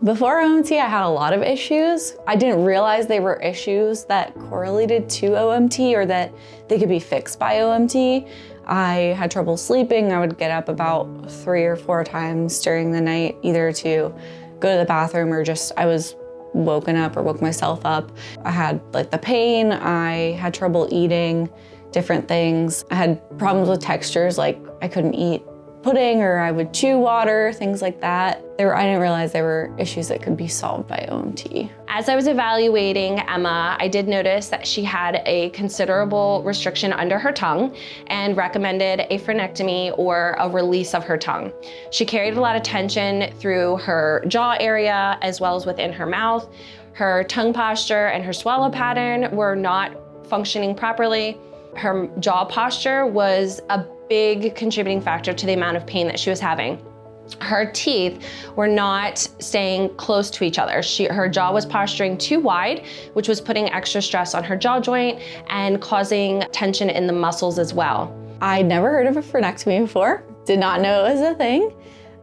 Before OMT, I had a lot of issues. I didn't realize they were issues that correlated to OMT or that they could be fixed by OMT. I had trouble sleeping. I would get up about 3 or 4 times during the night, either to go to the bathroom or just I was woken up or woke myself up. I had like the pain. I had trouble eating different things. I had problems with textures, like I couldn't eat pudding or I would chew water, things like that. I didn't realize there were issues that could be solved by OMT. As I was evaluating Emma, I did notice that she had a considerable restriction under her tongue and recommended a frenectomy or a release of her tongue. She carried a lot of tension through her jaw area as well as within her mouth. Her tongue posture and her swallow pattern were not functioning properly. Her jaw posture was a big contributing factor to the amount of pain that she was having. Her teeth were not staying close to each other. Her jaw was posturing too wide, which was putting extra stress on her jaw joint and causing tension in the muscles as well. I'd never heard of a frenectomy before, did not know it was a thing.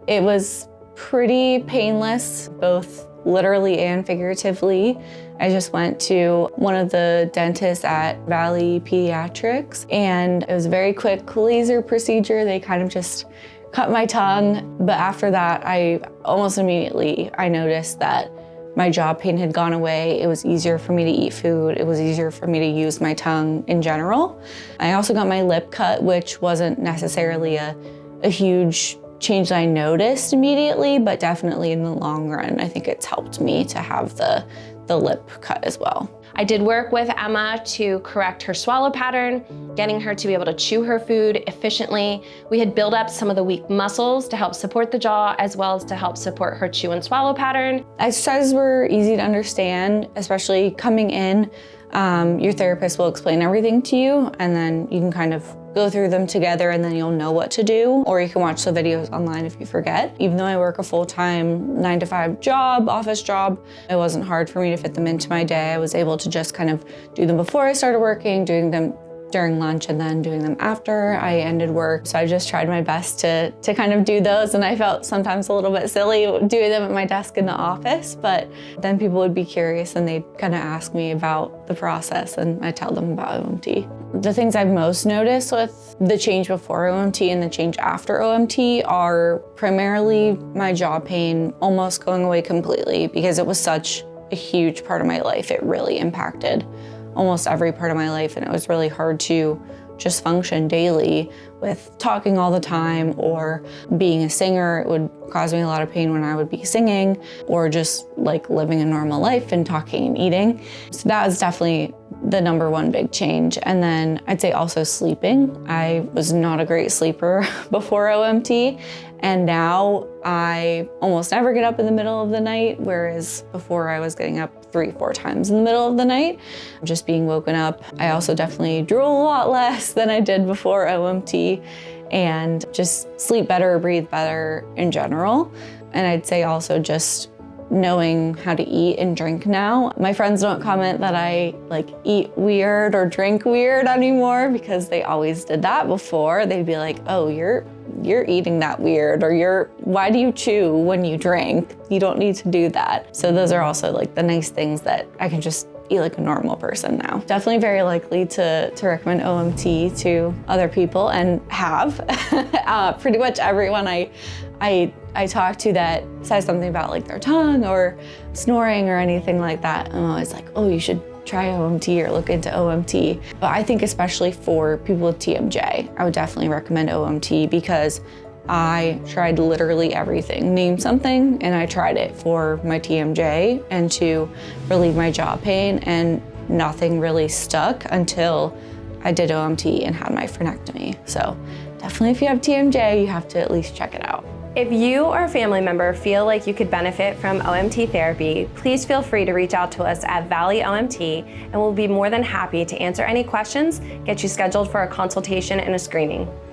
It was pretty painless, both literally and figuratively. I just went to one of the dentists at Valley Pediatrics, and it was a very quick laser procedure. They kind of just cut my tongue, but after that, I almost immediately noticed that my jaw pain had gone away. It was easier for me to eat food. It was easier for me to use my tongue in general. I also got my lip cut, which wasn't necessarily a huge change that I noticed immediately, but definitely in the long run, I think it's helped me to have the lip cut as well. I did work with Emma to correct her swallow pattern, getting her to be able to chew her food efficiently. We had built up some of the weak muscles to help support the jaw as well as to help support her chew and swallow pattern. Exercises were easy to understand, especially coming in. Your therapist will explain everything to you, and then you can kind of go through them together and then you'll know what to do, or you can watch the videos online if you forget. Even though I work a full-time 9-to-5 job, office job, it wasn't hard for me to fit them into my day. I was able to just kind of do them before I started working, doing them during lunch, and then doing them after I ended work. So I just tried my best to kind of do those, and I felt sometimes a little bit silly doing them at my desk in the office, but then people would be curious and they'd kind of ask me about the process, and I tell them about OMT. The things I've most noticed with the change before OMT and the change after OMT are primarily my jaw pain almost going away completely, because it was such a huge part of my life. It really impacted almost every part of my life, and it was really hard to just function daily with talking all the time or being a singer. It would cause me a lot of pain when I would be singing or just like living a normal life and talking and eating. So that was definitely the #1 big change. And then I'd say also sleeping. I was not a great sleeper before OMT, and now I almost never get up in the middle of the night, whereas before I was getting up 3-4 times in the middle of the night, just being woken up. I also definitely drool a lot less than I did before OMT, and just sleep better, breathe better in general. And I'd say also just knowing how to eat and drink now. My friends don't comment that I like eat weird or drink weird anymore, because they always did that before. They'd be like, oh, you're eating that weird, or why do you chew when you drink? You don't need to do that. So those are also like the nice things that I can just eat like a normal person now. Definitely very likely to recommend OMT to other people, and have. Pretty much everyone I talk to that says something about like their tongue or snoring or anything like that, I'm always like, oh, you should try OMT or look into OMT. But I think especially for people with TMJ, I would definitely recommend OMT, because I tried literally everything. Name something, and I tried it for my TMJ and to relieve my jaw pain, and nothing really stuck until I did OMT and had my frenectomy. So definitely if you have TMJ, you have to at least check it out. If you or a family member feel like you could benefit from OMT therapy, please feel free to reach out to us at Valley OMT, and we'll be more than happy to answer any questions, get you scheduled for a consultation and a screening.